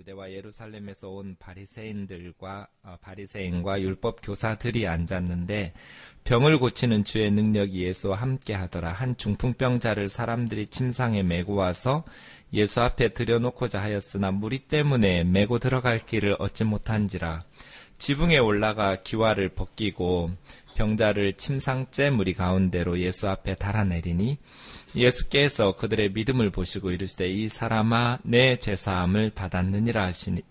유대와 예루살렘에서 온 바리새인과 율법 교사들이 앉았는데 병을 고치는 주의 능력이 예수와 함께 하더라. 한 중풍병자를 사람들이 침상에 메고 와서 예수 앞에 들여놓고자 하였으나 무리 때문에 메고 들어갈 길을 얻지 못한지라. 지붕에 올라가 기와를 벗기고 병자를 침상째 무리 가운데로 예수 앞에 달아내리니 예수께서 그들의 믿음을 보시고 이르시되 이 사람아 내 죄사함을 받았느니라 하시니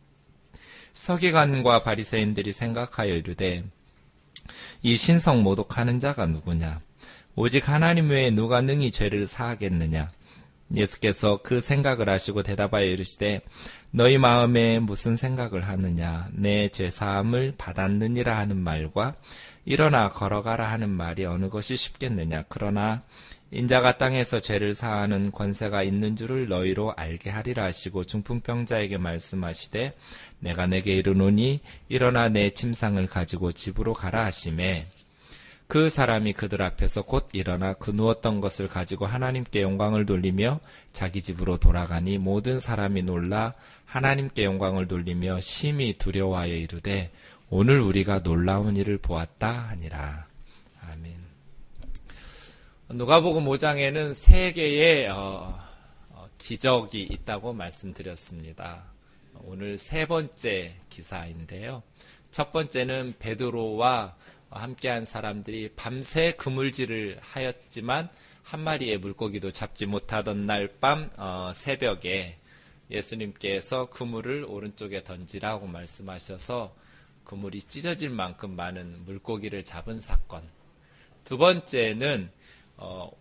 서기관과 바리새인들이 생각하여 이르되 이 신성 모독하는 자가 누구냐? 오직 하나님 외에 누가 능히 죄를 사하겠느냐? 예수께서 그 생각을 아시고 대답하여 이르시되 너희 마음에 무슨 생각을 하느냐? 내 죄사함을 받았느니라 하는 말과 일어나 걸어가라 하는 말이 어느 것이 쉽겠느냐? 그러나 인자가 땅에서 죄를 사하는 권세가 있는 줄을 너희로 알게 하리라 하시고 중풍병자에게 말씀하시되 내가 내게 이르노니 일어나 내 침상을 가지고 집으로 가라 하시매 그 사람이 그들 앞에서 곧 일어나 그 누웠던 것을 가지고 하나님께 영광을 돌리며 자기 집으로 돌아가니 모든 사람이 놀라 하나님께 영광을 돌리며 심히 두려워하여 이르되 오늘 우리가 놀라운 일을 보았다 하니라. 아멘. 누가복음 5장에는 세 개의 기적이 있다고 말씀드렸습니다. 오늘 세 번째 기사인데요. 첫 번째는 베드로와 함께한 사람들이 밤새 그물질을 하였지만 한 마리의 물고기도 잡지 못하던 날 밤 새벽에 예수님께서 그물을 오른쪽에 던지라고 말씀하셔서 그물이 찢어질 만큼 많은 물고기를 잡은 사건. 두 번째는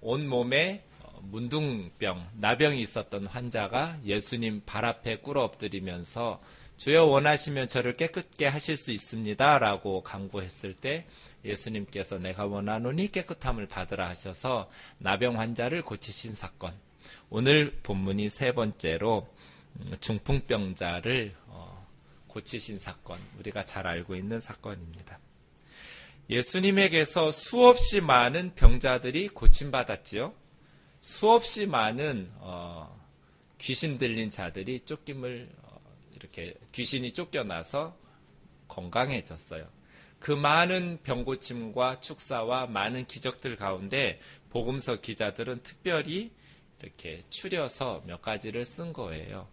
온몸에 문둥병, 나병이 있었던 환자가 예수님 발 앞에 꿇어 엎드리면서 주여 원하시면 저를 깨끗게 하실 수 있습니다 라고 간구했을 때 예수님께서 내가 원하노니 깨끗함을 받으라 하셔서 나병 환자를 고치신 사건. 오늘 본문이 세 번째로 중풍병자를 고치신 사건, 우리가 잘 알고 있는 사건입니다. 예수님에게서 수없이 많은 병자들이 고침받았지요. 수없이 많은 귀신 들린 자들이 쫓김을 이렇게 귀신이 쫓겨나서 건강해졌어요. 그 많은 병고침과 축사와 많은 기적들 가운데 복음서 기자들은 특별히 이렇게 추려서 몇 가지를 쓴 거예요.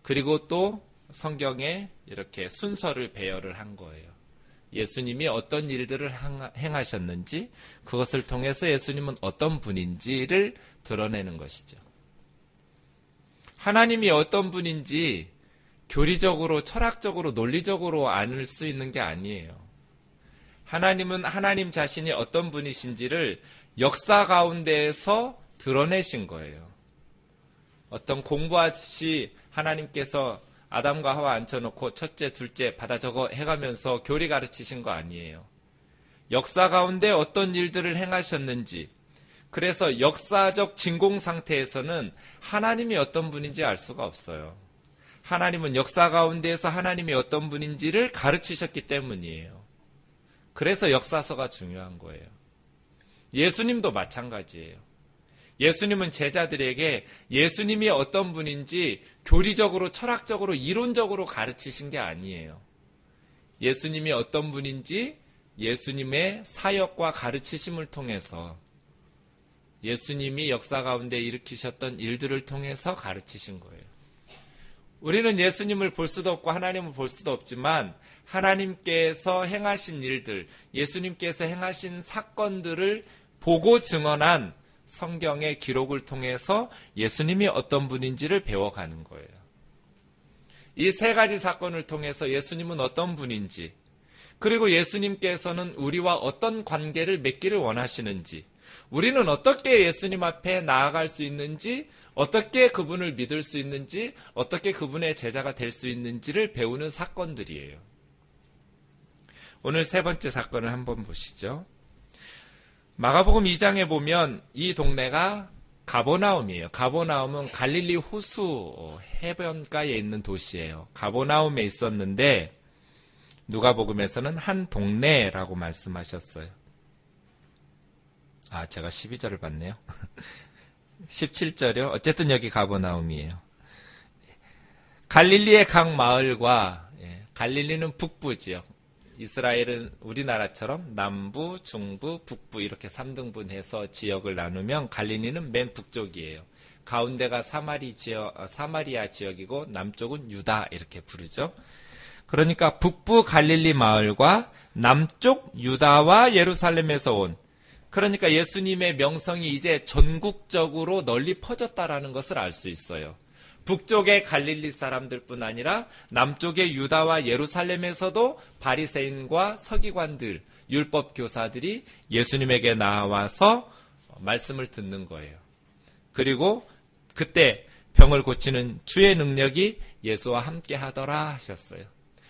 그리고 또 성경에 이렇게 순서를 배열을 한 거예요. 예수님이 어떤 일들을 행하셨는지, 그것을 통해서 예수님은 어떤 분인지를 드러내는 것이죠. 하나님이 어떤 분인지 교리적으로, 철학적으로, 논리적으로 알 수 있는 게 아니에요. 하나님은 하나님 자신이 어떤 분이신지를 역사 가운데에서 드러내신 거예요. 어떤 공부하듯이 하나님께서 아담과 하와 앉혀놓고 첫째, 둘째 받아 적어 해가면서 교리 가르치신 거 아니에요. 역사 가운데 어떤 일들을 행하셨는지, 그래서 역사적 진공 상태에서는 하나님이 어떤 분인지 알 수가 없어요. 하나님은 역사 가운데에서 하나님이 어떤 분인지를 가르치셨기 때문이에요. 그래서 역사서가 중요한 거예요. 예수님도 마찬가지예요. 예수님은 제자들에게 예수님이 어떤 분인지 교리적으로, 철학적으로, 이론적으로 가르치신 게 아니에요. 예수님이 어떤 분인지 예수님의 사역과 가르치심을 통해서, 예수님이 역사 가운데 일으키셨던 일들을 통해서 가르치신 거예요. 우리는 예수님을 볼 수도 없고 하나님을 볼 수도 없지만 하나님께서 행하신 일들, 예수님께서 행하신 사건들을 보고 증언한 성경의 기록을 통해서 예수님이 어떤 분인지를 배워가는 거예요. 이 세 가지 사건을 통해서 예수님은 어떤 분인지, 그리고 예수님께서는 우리와 어떤 관계를 맺기를 원하시는지, 우리는 어떻게 예수님 앞에 나아갈 수 있는지, 어떻게 그분을 믿을 수 있는지, 어떻게 그분의 제자가 될 수 있는지를 배우는 사건들이에요. 오늘 세 번째 사건을 한번 보시죠. 마가복음 2장에 보면 이 동네가 가버나움이에요. 가버나움은 갈릴리 호수 해변가에 있는 도시예요. 가버나움에 있었는데 누가복음에서는 한 동네라고 말씀하셨어요. 제가 12절을 봤네요. 17절이요. 어쨌든 여기 가버나움이에요. 갈릴리의 각 마을과 갈릴리는 북부 지역, 이스라엘은 우리나라처럼 남부, 중부, 북부 이렇게 3등분해서 지역을 나누면 갈릴리는 맨 북쪽이에요. 가운데가 사마리아 지역이고 남쪽은 유다 이렇게 부르죠. 그러니까 북부 갈릴리 마을과 남쪽 유다와 예루살렘에서 온, 그러니까 예수님의 명성이 이제 전국적으로 널리 퍼졌다라는 것을 알 수 있어요. 북쪽의 갈릴리 사람들뿐 아니라 남쪽의 유다와 예루살렘에서도 바리새인과 서기관들, 율법 교사들이 예수님에게 나와서 말씀을 듣는 거예요. 그리고 그때 병을 고치는 주의 능력이 예수와 함께 하더라 하셨어요.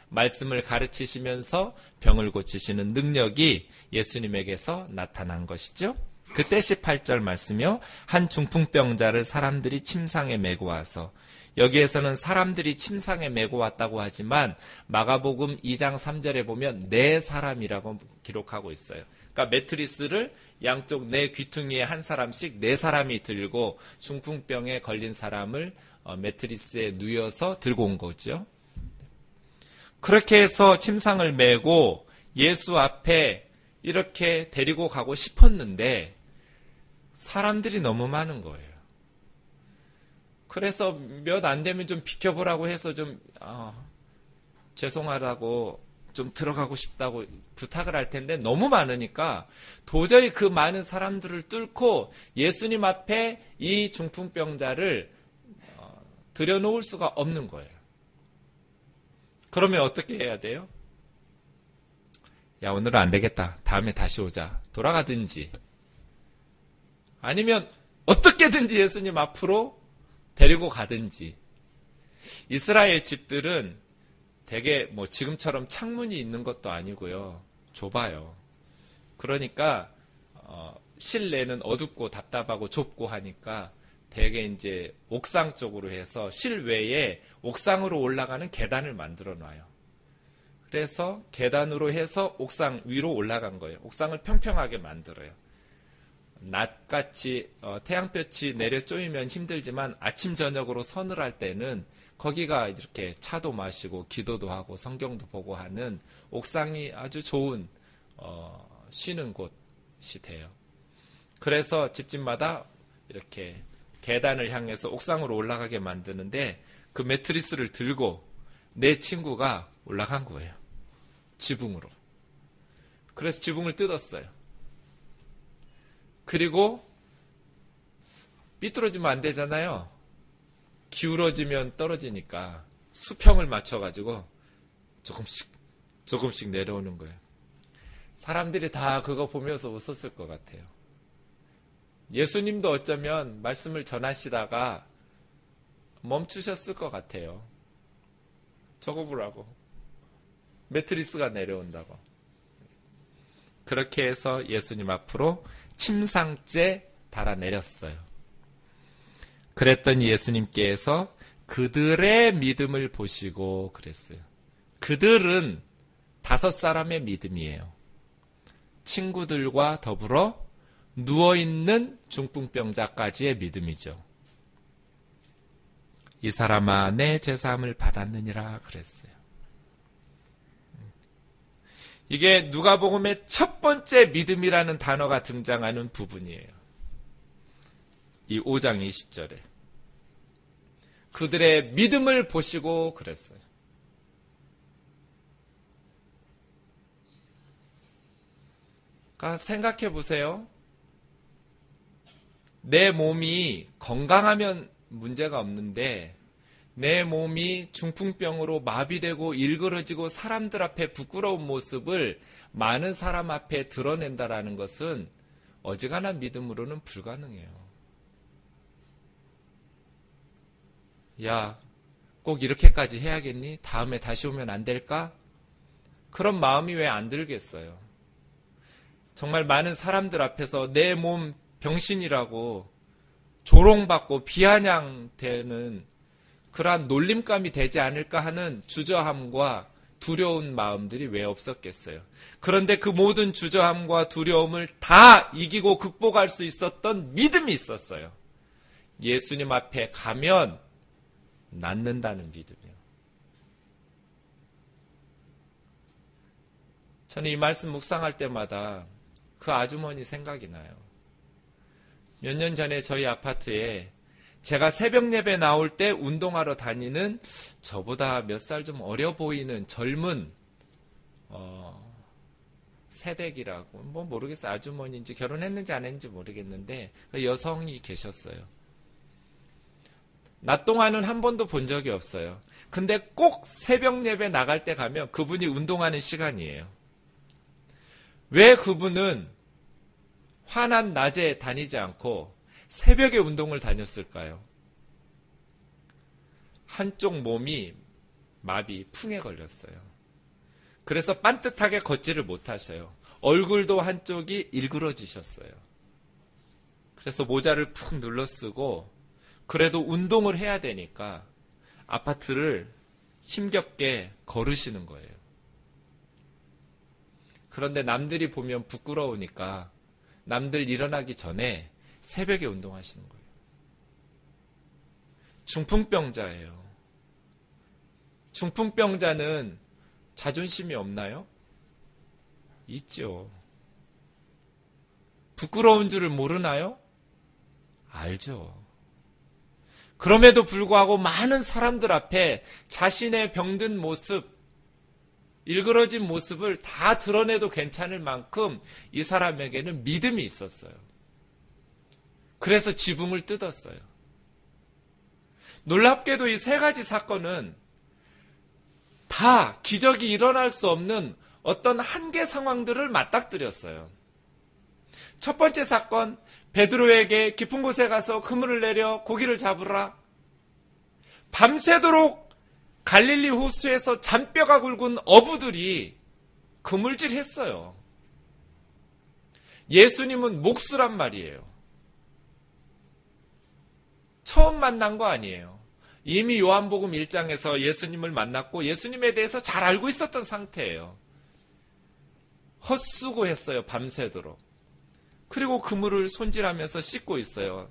말씀을 가르치시면서 병을 고치시는 능력이 예수님에게서 나타난 것이죠. 그때 18절 말씀이요. 한 중풍병자를 사람들이 침상에 메고 와서, 여기에서는 사람들이 침상에 메고 왔다고 하지만 마가복음 2장 3절에 보면 네 사람이라고 기록하고 있어요. 그러니까 매트리스를 양쪽 네 귀퉁이에 한 사람씩 네 사람이 들고 중풍병에 걸린 사람을 매트리스에 누워서 들고 온 거죠. 그렇게 해서 침상을 메고 예수 앞에 이렇게 데리고 가고 싶었는데 사람들이 너무 많은 거예요. 그래서 몇 안 되면 좀 비켜보라고 해서 좀 죄송하다고 좀 들어가고 싶다고 부탁을 할 텐데 너무 많으니까 도저히 그 많은 사람들을 뚫고 예수님 앞에 이 중풍병자를 들여놓을 수가 없는 거예요. 그러면 어떻게 해야 돼요? 야, 오늘은 안 되겠다. 다음에 다시 오자. 돌아가든지. 아니면 어떻게든지 예수님 앞으로 데리고 가든지. 이스라엘 집들은 되게 지금처럼 창문이 있는 것도 아니고요. 좁아요. 그러니까 실내는 어둡고 답답하고 좁고 하니까 되게 이제 옥상 쪽으로 해서 실외에 옥상으로 올라가는 계단을 만들어 놔요. 그래서 계단으로 해서 옥상 위로 올라간 거예요. 옥상을 평평하게 만들어요. 낮같이 태양볕이 내려 쪼이면 힘들지만 아침 저녁으로 서늘할 때는 거기가 이렇게 차도 마시고 기도도 하고 성경도 보고 하는 옥상이 아주 좋은 쉬는 곳이 돼요. 그래서 집집마다 이렇게 계단을 향해서 옥상으로 올라가게 만드는데 그 매트리스를 들고 내 친구가 올라간 거예요. 지붕으로. 그래서 지붕을 뜯었어요. 그리고 삐뚤어지면 안 되잖아요. 기울어지면 떨어지니까 수평을 맞춰가지고 조금씩 내려오는 거예요. 사람들이 다 그거 보면서 웃었을 것 같아요. 예수님도 어쩌면 말씀을 전하시다가 멈추셨을 것 같아요. 저거 보라고. 매트리스가 내려온다고. 그렇게 해서 예수님 앞으로 침상째 달아내렸어요. 그랬더니 예수님께서 그들의 믿음을 보시고 그랬어요. 그들은 5사람의 믿음이에요. 친구들과 더불어 누워있는 중풍병자까지의 믿음이죠. 이 사람아 내 죄사함을 받았느니라 그랬어요. 이게 누가복음의 첫 번째 믿음이라는 단어가 등장하는 부분이에요. 이 5장 20절에. 그들의 믿음을 보시고 그랬어요. 그러니까 생각해 보세요. 내 몸이 건강하면 문제가 없는데 내 몸이 중풍병으로 마비되고 일그러지고 사람들 앞에 부끄러운 모습을 많은 사람 앞에 드러낸다라는 것은 어지간한 믿음으로는 불가능해요. 야, 꼭 이렇게까지 해야겠니? 다음에 다시 오면 안 될까? 그런 마음이 왜 안 들겠어요? 정말 많은 사람들 앞에서 내 몸 병신이라고 조롱받고 비아냥되는 그러한 놀림감이 되지 않을까 하는 주저함과 두려운 마음들이 왜 없었겠어요. 그런데 그 모든 주저함과 두려움을 다 이기고 극복할 수 있었던 믿음이 있었어요. 예수님 앞에 가면 낫는다는 믿음이요. 저는 이 말씀 묵상할 때마다 그 아주머니 생각이 나요. 몇 년 전에 저희 아파트에 제가 새벽 예배 나올 때 운동하러 다니는 저보다 몇 살 좀 어려 보이는 젊은 새댁이라고 뭐 모르겠어요. 아주머니인지 결혼했는지 안 했는지 모르겠는데 여성이 계셨어요. 낮 동안은 한 번도 본 적이 없어요. 근데 꼭 새벽 예배 나갈 때 가면 그분이 운동하는 시간이에요. 왜 그분은 환한 낮에 다니지 않고 새벽에 운동을 다녔을까요? 한쪽 몸이 마비, 풍에 걸렸어요. 그래서 반듯하게 걷지를 못하셔요. 얼굴도 한쪽이 일그러지셨어요. 그래서 모자를 푹 눌러 쓰고 그래도 운동을 해야 되니까 아파트를 힘겹게 걸으시는 거예요. 그런데 남들이 보면 부끄러우니까 남들 일어나기 전에 새벽에 운동하시는 거예요. 중풍병자예요. 중풍병자는 자존심이 없나요? 있죠. 부끄러운 줄을 모르나요? 알죠. 그럼에도 불구하고 많은 사람들 앞에 자신의 병든 모습, 일그러진 모습을 다 드러내도 괜찮을 만큼 이 사람에게는 믿음이 있었어요. 그래서 지붕을 뜯었어요. 놀랍게도 이 세 가지 사건은 다 기적이 일어날 수 없는 어떤 한계 상황들을 맞닥뜨렸어요. 첫 번째 사건, 베드로에게 깊은 곳에 가서 그물을 내려 고기를 잡으라. 밤새도록 갈릴리 호수에서 잔뼈가 굵은 어부들이 그물질했어요. 예수님은 목수란 말이에요. 처음 만난 거 아니에요. 이미 요한복음 1장에서 예수님을 만났고 예수님에 대해서 잘 알고 있었던 상태예요. 헛수고했어요. 밤새도록. 그리고 그물을 손질하면서 씻고 있어요.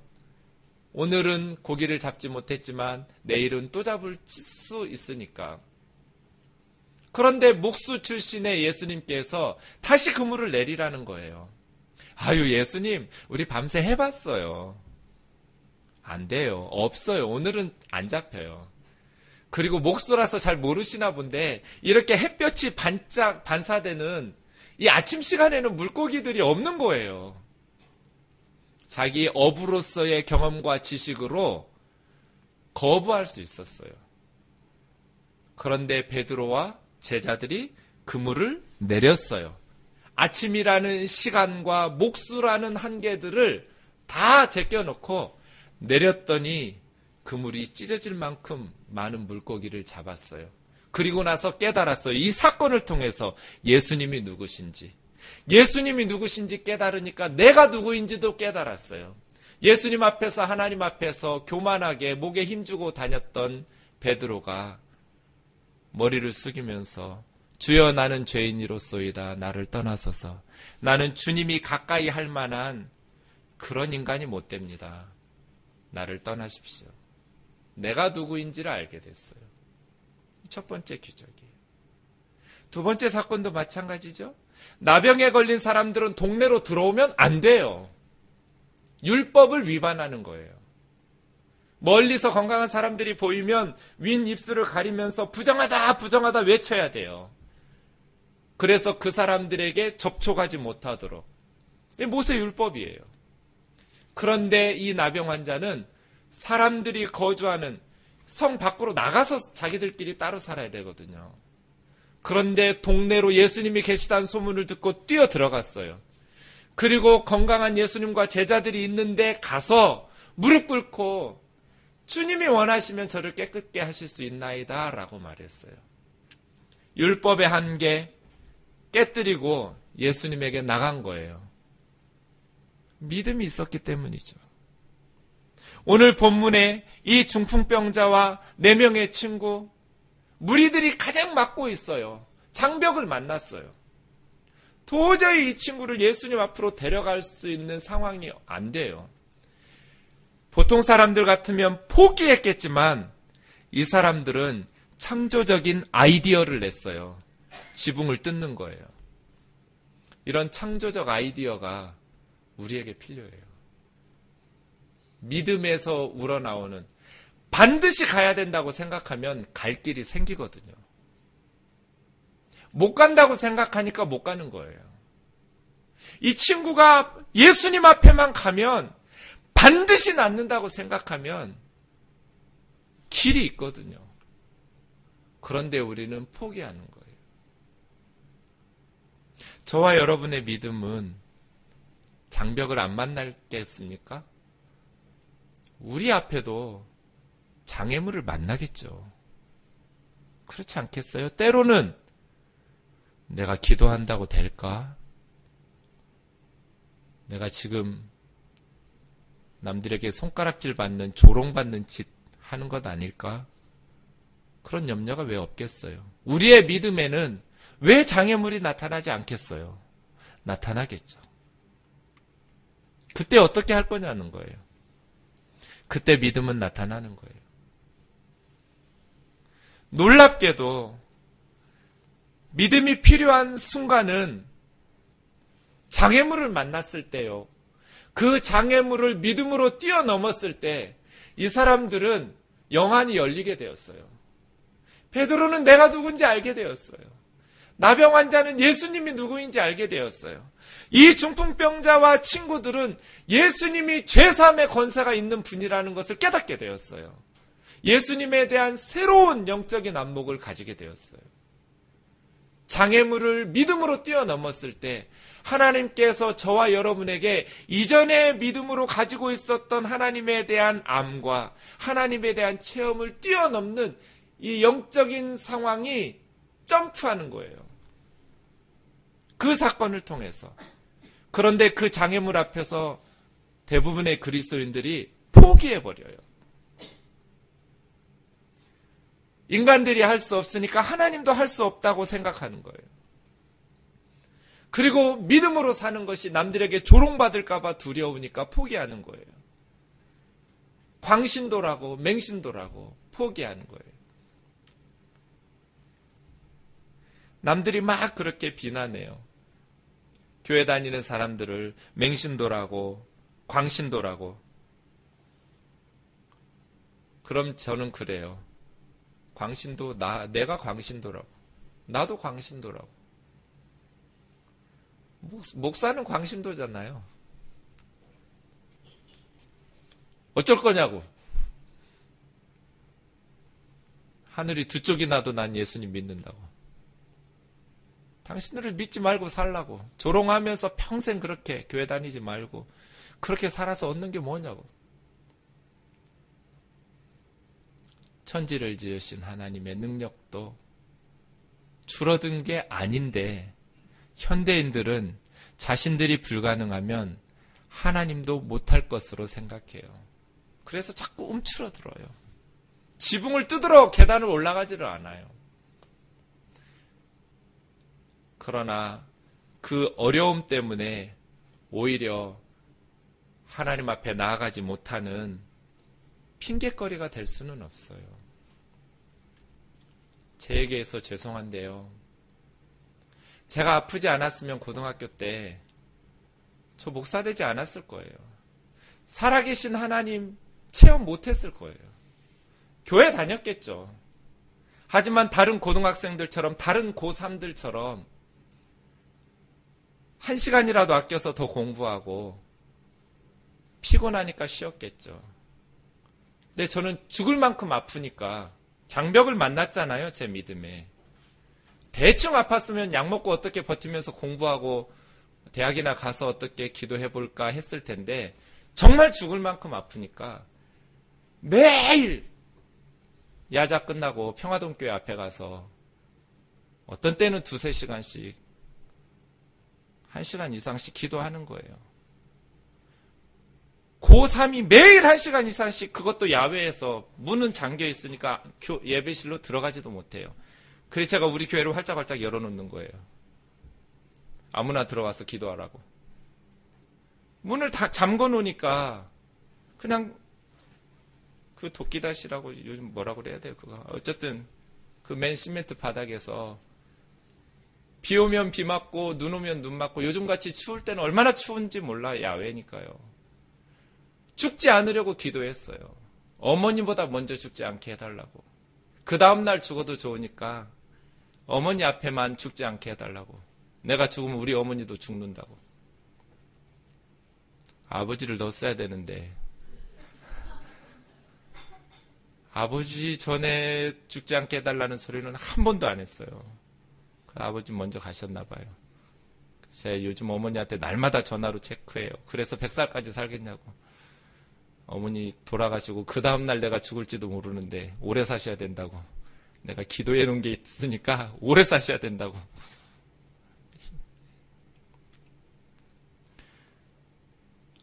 오늘은 고기를 잡지 못했지만 내일은 또 잡을 수 있으니까. 그런데 목수 출신의 예수님께서 다시 그물을 내리라는 거예요. 아유, 예수님, 우리 밤새 해봤어요. 안 돼요. 없어요. 오늘은 안 잡혀요. 그리고 목수라서 잘 모르시나 본데 이렇게 햇볕이 반사되는 이 아침 시간에는 물고기들이 없는 거예요. 자기 어부로서의 경험과 지식으로 거부할 수 있었어요. 그런데 베드로와 제자들이 그물을 내렸어요. 아침이라는 시간과 목수라는 한계들을 다 제껴놓고 내렸더니 그물이 찢어질 만큼 많은 물고기를 잡았어요. 그리고 나서 깨달았어요. 이 사건을 통해서 예수님이 누구신지. 예수님이 누구신지 깨달으니까 내가 누구인지도 깨달았어요. 예수님 앞에서 하나님 앞에서 교만하게 목에 힘주고 다녔던 베드로가 머리를 숙이면서 주여 나는 죄인이로소이다. 나를 떠나소서. 나는 주님이 가까이 할 만한 그런 인간이 못 됩니다. 나를 떠나십시오. 내가 누구인지를 알게 됐어요. 첫 번째 기적이에요. 두 번째 사건도 마찬가지죠. 나병에 걸린 사람들은 동네로 들어오면 안 돼요. 율법을 위반하는 거예요. 멀리서 건강한 사람들이 보이면 윈 입술을 가리면서 부정하다 부정하다 외쳐야 돼요. 그래서 그 사람들에게 접촉하지 못하도록. 이게 모세 율법이에요. 그런데 이 나병 환자는 사람들이 거주하는 성 밖으로 나가서 자기들끼리 따로 살아야 되거든요. 그런데 동네로 예수님이 계시다는 소문을 듣고 뛰어 들어갔어요. 그리고 건강한 예수님과 제자들이 있는데 가서 무릎 꿇고 주님이 원하시면 저를 깨끗게 하실 수 있나이다 라고 말했어요. 율법의 한계 깨뜨리고 예수님에게 나간 거예요. 믿음이 있었기 때문이죠. 오늘 본문에 이 중풍병자와 4명의 친구, 무리들이 가장 막고 있어요. 장벽을 만났어요. 도저히 이 친구를 예수님 앞으로 데려갈 수 있는 상황이 안 돼요. 보통 사람들 같으면 포기했겠지만 이 사람들은 창조적인 아이디어를 냈어요. 지붕을 뜯는 거예요. 이런 창조적 아이디어가 우리에게 필요해요. 믿음에서 우러나오는, 반드시 가야 된다고 생각하면 갈 길이 생기거든요. 못 간다고 생각하니까 못 가는 거예요. 이 친구가 예수님 앞에만 가면 반드시 낫는다고 생각하면 길이 있거든요. 그런데 우리는 포기하는 거예요. 저와 여러분의 믿음은 장벽을 안 만나겠습니까? 우리 앞에도 장애물을 만나겠죠. 그렇지 않겠어요? 때로는 내가 기도한다고 될까? 내가 지금 남들에게 손가락질 받는, 조롱받는 짓 하는 것 아닐까? 그런 염려가 왜 없겠어요? 우리의 믿음에는 왜 장애물이 나타나지 않겠어요? 나타나겠죠. 그때 어떻게 할 거냐는 거예요. 그때 믿음은 나타나는 거예요. 놀랍게도 믿음이 필요한 순간은 장애물을 만났을 때요. 그 장애물을 믿음으로 뛰어넘었을 때 이 사람들은 영안이 열리게 되었어요. 베드로는 내가 누군지 알게 되었어요. 나병 환자는 예수님이 누구인지 알게 되었어요. 이 중풍병자와 친구들은 예수님이 죄사함의 권세가 있는 분이라는 것을 깨닫게 되었어요. 예수님에 대한 새로운 영적인 안목을 가지게 되었어요. 장애물을 믿음으로 뛰어넘었을 때 하나님께서 저와 여러분에게 이전에 믿음으로 가지고 있었던 하나님에 대한 암과 하나님에 대한 체험을 뛰어넘는 이 영적인 상황이 점프하는 거예요. 그 사건을 통해서. 그런데 그 장애물 앞에서 대부분의 그리스도인들이 포기해버려요. 인간들이 할 수 없으니까 하나님도 할 수 없다고 생각하는 거예요. 그리고 믿음으로 사는 것이 남들에게 조롱받을까봐 두려우니까 포기하는 거예요. 광신도라고 맹신도라고 포기하는 거예요. 남들이 막 그렇게 비난해요. 교회 다니는 사람들을 맹신도라고 광신도라고. 그럼 저는 그래요. 광신도, 내가 광신도라고. 나도 광신도라고. 목사는 광신도잖아요. 어쩔 거냐고. 하늘이 두 쪽이 나도 난 예수님 믿는다고. 당신들을 믿지 말고 살라고. 조롱하면서 평생 그렇게 교회 다니지 말고 그렇게 살아서 얻는 게 뭐냐고. 천지를 지으신 하나님의 능력도 줄어든 게 아닌데 현대인들은 자신들이 불가능하면 하나님도 못할 것으로 생각해요. 그래서 자꾸 움츠러들어요. 지붕을 뜯으러 계단을 올라가지를 않아요. 그러나 그 어려움 때문에 오히려 하나님 앞에 나아가지 못하는 핑곗거리가 될 수는 없어요. 제 얘기해서 죄송한데요. 제가 아프지 않았으면 고등학교 때 저 목사 되지 않았을 거예요. 살아계신 하나님 체험 못했을 거예요. 교회 다녔겠죠. 하지만 다른 고등학생들처럼 다른 고3들처럼 1시간이라도 아껴서 더 공부하고 피곤하니까 쉬었겠죠. 근데 저는 죽을 만큼 아프니까 장벽을 만났잖아요. 제 믿음에. 대충 아팠으면 약 먹고 어떻게 버티면서 공부하고 대학이나 가서 어떻게 기도해볼까 했을 텐데 정말 죽을 만큼 아프니까 매일 야자 끝나고 평화동교회 앞에 가서 어떤 때는 2-3시간씩 1시간 이상씩 기도하는 거예요. 고3이 매일 1시간 이상씩, 그것도 야외에서 문은 잠겨 있으니까 예배실로 들어가지도 못해요. 그래서 제가 우리 교회를 활짝활짝 열어놓는 거예요. 아무나 들어와서 기도하라고. 문을 다 잠궈 놓으니까 그냥 그 도끼다시라고 요즘 뭐라고 그래야 돼요 그거. 어쨌든 그 맨 시멘트 바닥에서 비 오면 비 맞고 눈 오면 눈 맞고 요즘같이 추울 때는 얼마나 추운지 몰라. 야외니까요. 죽지 않으려고 기도했어요. 어머니보다 먼저 죽지 않게 해달라고. 그 다음날 죽어도 좋으니까 어머니 앞에만 죽지 않게 해달라고. 내가 죽으면 우리 어머니도 죽는다고. 아버지를 넣었어야 되는데 아버지 전에 죽지 않게 해달라는 소리는 한 번도 안 했어요. 아버지 먼저 가셨나 봐요. 제가 요즘 어머니한테 날마다 전화로 체크해요. 그래서 100살까지 살겠냐고. 어머니 돌아가시고 그 다음날 내가 죽을지도 모르는데 오래 사셔야 된다고. 내가 기도해 놓은 게 있으니까 오래 사셔야 된다고.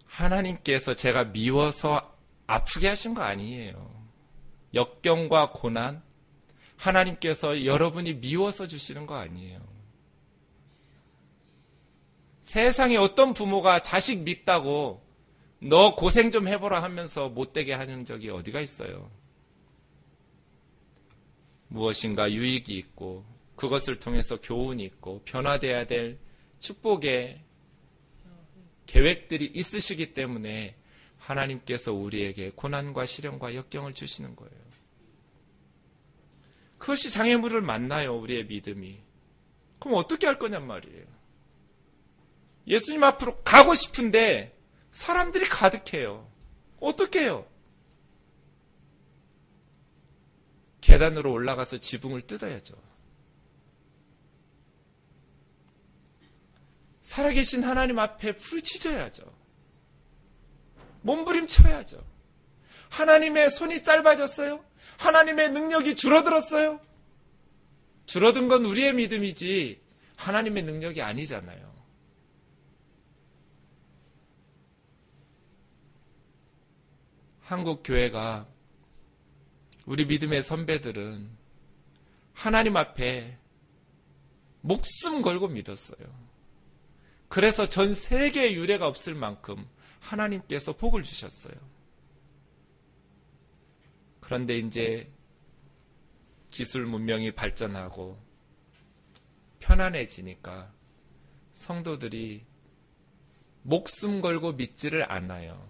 하나님께서 제가 미워서 아프게 하신 거 아니에요. 역경과 고난, 하나님께서 여러분이 미워서 주시는 거 아니에요. 세상에 어떤 부모가 자식 밉다고 너 고생 좀 해보라 하면서 못되게 하는 적이 어디가 있어요. 무엇인가 유익이 있고 그것을 통해서 교훈이 있고 변화돼야 될 축복의 계획들이 있으시기 때문에 하나님께서 우리에게 고난과 시련과 역경을 주시는 거예요. 그것이 장애물을 만나요. 우리의 믿음이. 그럼 어떻게 할 거냔 말이에요. 예수님 앞으로 가고 싶은데 사람들이 가득해요. 어떻게 해요? 계단으로 올라가서 지붕을 뜯어야죠. 살아계신 하나님 앞에 부르짖어야죠. 몸부림쳐야죠. 하나님의 손이 짧아졌어요? 하나님의 능력이 줄어들었어요? 줄어든 건 우리의 믿음이지 하나님의 능력이 아니잖아요. 한국 교회가 우리 믿음의 선배들은 하나님 앞에 목숨 걸고 믿었어요. 그래서 전 세계에 유례가 없을 만큼 하나님께서 복을 주셨어요. 그런데 이제 기술 문명이 발전하고 편안해지니까 성도들이 목숨 걸고 믿지를 않아요.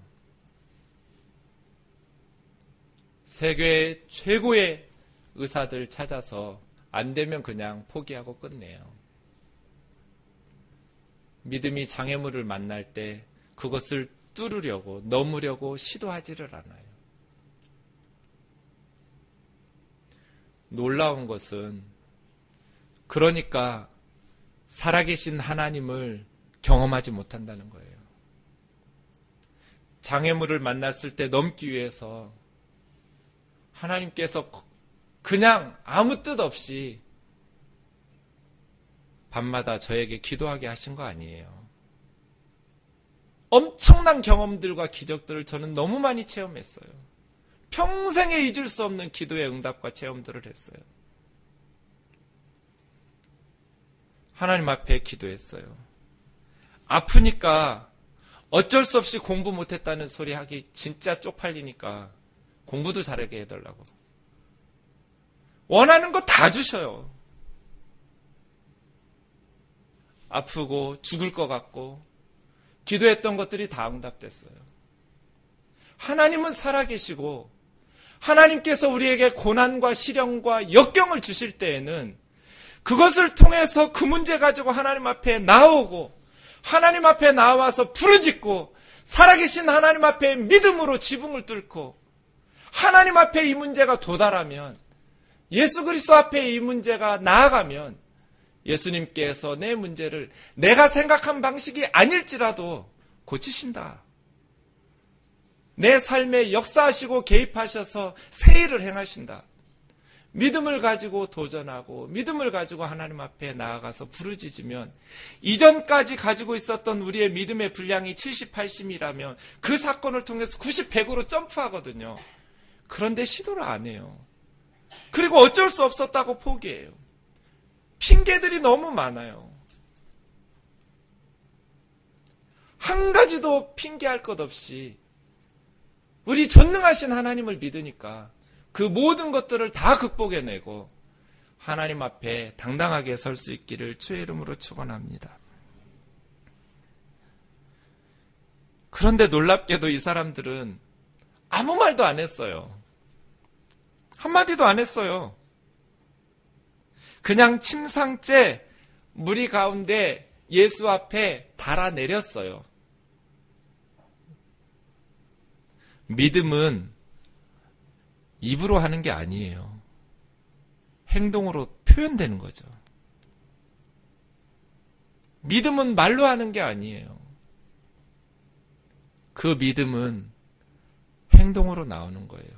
세계 최고의 의사들 찾아서 안 되면 그냥 포기하고 끝내요. 믿음이 장애물을 만날 때 그것을 뚫으려고 넘으려고 시도하지를 않아요. 놀라운 것은 그러니까 살아계신 하나님을 경험하지 못한다는 거예요. 장애물을 만났을 때 넘기 위해서 하나님께서 그냥 아무 뜻 없이 밤마다 저에게 기도하게 하신 거 아니에요. 엄청난 경험들과 기적들을 저는 너무 많이 체험했어요. 평생에 잊을 수 없는 기도의 응답과 체험들을 했어요. 하나님 앞에 기도했어요. 아프니까 어쩔 수 없이 공부 못했다는 소리 하기 진짜 쪽팔리니까 공부도 잘하게 해달라고. 원하는 거 다 주셔요. 아프고 죽을 것 같고 기도했던 것들이 다 응답됐어요. 하나님은 살아계시고 하나님께서 우리에게 고난과 시련과 역경을 주실 때에는 그것을 통해서 그 문제 가지고 하나님 앞에 나오고 하나님 앞에 나와서 부르짖고 살아계신 하나님 앞에 믿음으로 지붕을 뚫고 하나님 앞에 이 문제가 도달하면 예수 그리스도 앞에 이 문제가 나아가면 예수님께서 내 문제를 내가 생각한 방식이 아닐지라도 고치신다. 내 삶에 역사하시고 개입하셔서 새 일을 행하신다. 믿음을 가지고 도전하고 믿음을 가지고 하나님 앞에 나아가서 부르짖으면 이전까지 가지고 있었던 우리의 믿음의 분량이 70, 80이라면 그 사건을 통해서 90, 100으로 점프하거든요. 그런데 시도를 안 해요. 그리고 어쩔 수 없었다고 포기해요. 핑계들이 너무 많아요. 한 가지도 핑계할 것 없이 우리 전능하신 하나님을 믿으니까 그 모든 것들을 다 극복해내고 하나님 앞에 당당하게 설 수 있기를 주의 이름으로 축원합니다. 그런데 놀랍게도 이 사람들은 아무 말도 안 했어요. 한마디도 안 했어요. 그냥 침상째 무리 가운데 예수 앞에 달아내렸어요. 믿음은 입으로 하는 게 아니에요. 행동으로 표현되는 거죠. 믿음은 말로 하는 게 아니에요. 그 믿음은 행동으로 나오는 거예요.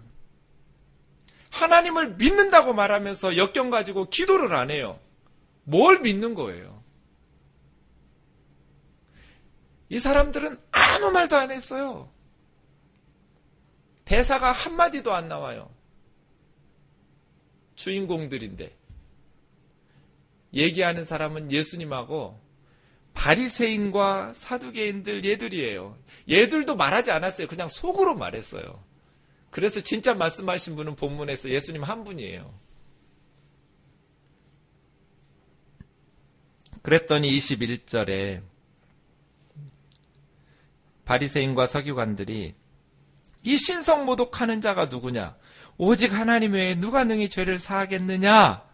하나님을 믿는다고 말하면서 역경 가지고 기도를 안 해요. 뭘 믿는 거예요? 이 사람들은 아무 말도 안 했어요. 대사가 한마디도 안 나와요. 주인공들인데. 얘기하는 사람은 예수님하고 바리새인과 사두개인들 얘들이에요. 얘들도 말하지 않았어요. 그냥 속으로 말했어요. 그래서 진짜 말씀하신 분은 본문에서 예수님 한 분이에요. 그랬더니 21절에 바리새인과 서기관들이 이 신성모독하는 자가 누구냐? 오직 하나님 외에 누가 능히 죄를 사하겠느냐?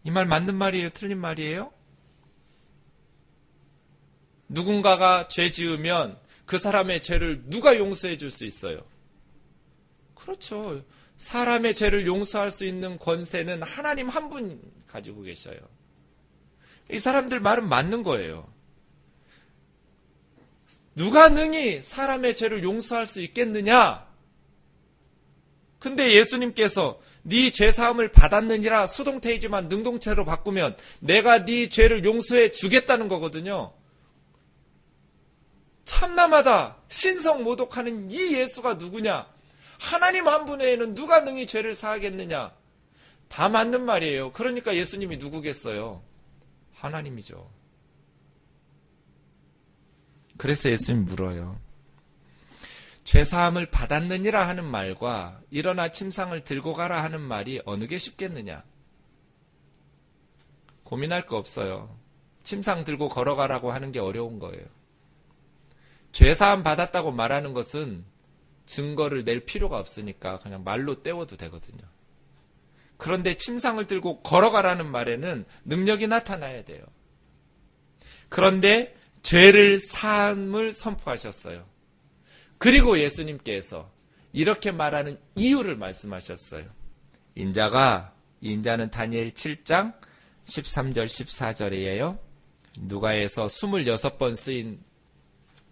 이 말 맞는 말이에요? 틀린 말이에요? 누군가가 죄 지으면 그 사람의 죄를 누가 용서해 줄 수 있어요? 그렇죠. 사람의 죄를 용서할 수 있는 권세는 하나님 한 분 가지고 계셔요. 이 사람들 말은 맞는 거예요. 누가 능히 사람의 죄를 용서할 수 있겠느냐? 근데 예수님께서 네 죄사함을 받았느니라 수동태이지만 능동태로 바꾸면 내가 네 죄를 용서해 주겠다는 거거든요. 참남하다. 신성모독하는 이 예수가 누구냐? 하나님 한 분 외에는 누가 능히 죄를 사하겠느냐? 다 맞는 말이에요. 그러니까 예수님이 누구겠어요? 하나님이죠. 그래서 예수님이 물어요. 죄사함을 받았느니라 하는 말과 일어나 침상을 들고 가라 하는 말이 어느 게 쉽겠느냐? 고민할 거 없어요. 침상 들고 걸어가라고 하는 게 어려운 거예요. 죄사함 받았다고 말하는 것은 증거를 낼 필요가 없으니까 그냥 말로 때워도 되거든요. 그런데 침상을 들고 걸어가라는 말에는 능력이 나타나야 돼요. 그런데 죄를 사함을 선포하셨어요. 그리고 예수님께서 이렇게 말하는 이유를 말씀하셨어요. 인자는 다니엘 7장 13절 14절이에요. 누가에서 26번 쓰인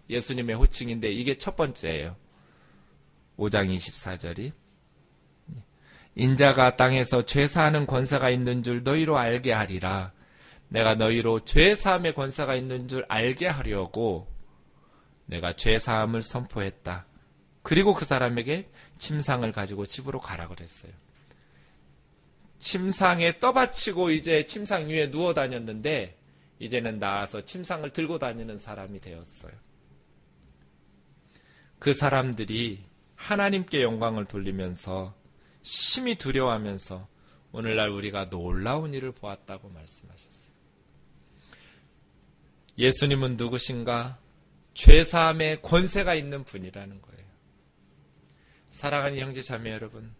예수님의 호칭인데 이게 첫 번째예요. 5장 24절이 인자가 땅에서 죄사하는 권세가 있는 줄 너희로 알게 하리라. 내가 너희로 죄사함의 권세가 있는 줄 알게 하려고 내가 죄사함을 선포했다. 그리고 그 사람에게 침상을 가지고 집으로 가라 그랬어요. 침상에 떠받치고 이제 침상 위에 누워 다녔는데 이제는 나와서 침상을 들고 다니는 사람이 되었어요. 그 사람들이 하나님께 영광을 돌리면서 심히 두려워하면서 오늘날 우리가 놀라운 일을 보았다고 말씀하셨어요. 예수님은 누구신가? 죄사함의 권세가 있는 분이라는 거예요. 사랑하는 형제자매 여러분,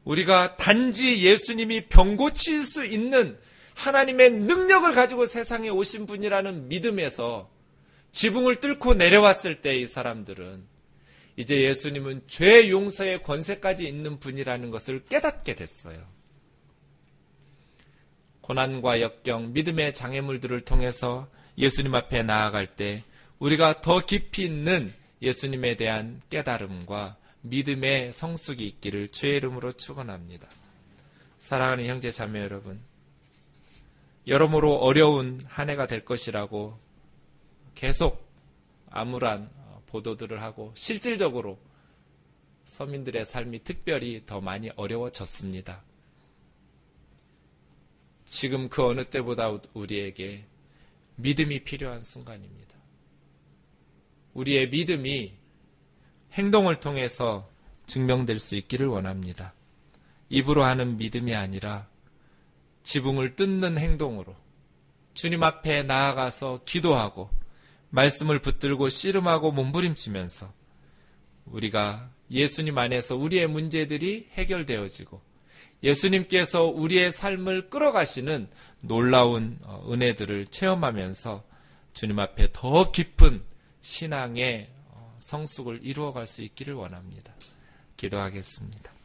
우리가 단지 예수님이 병 고칠 수 있는 하나님의 능력을 가지고 세상에 오신 분이라는 믿음에서 지붕을 뚫고 내려왔을 때 이 사람들은 이제 예수님은 죄 용서의 권세까지 있는 분이라는 것을 깨닫게 됐어요. 고난과 역경, 믿음의 장애물들을 통해서 예수님 앞에 나아갈 때 우리가 더 깊이 있는 예수님에 대한 깨달음과 믿음의 성숙이 있기를 주의 이름으로 축원합니다. 사랑하는 형제 자매 여러분, 여러모로 어려운 한 해가 될 것이라고 계속 암울한 보도들을 하고 실질적으로 서민들의 삶이 특별히 더 많이 어려워졌습니다. 지금 그 어느 때보다 우리에게 믿음이 필요한 순간입니다. 우리의 믿음이 행동을 통해서 증명될 수 있기를 원합니다. 입으로 하는 믿음이 아니라 지붕을 뜯는 행동으로 주님 앞에 나아가서 기도하고 말씀을 붙들고 씨름하고 몸부림치면서 우리가 예수님 안에서 우리의 문제들이 해결되어지고 예수님께서 우리의 삶을 끌어가시는 놀라운 은혜들을 체험하면서 주님 앞에 더 깊은 신앙의 성숙을 이루어갈 수 있기를 원합니다. 기도하겠습니다.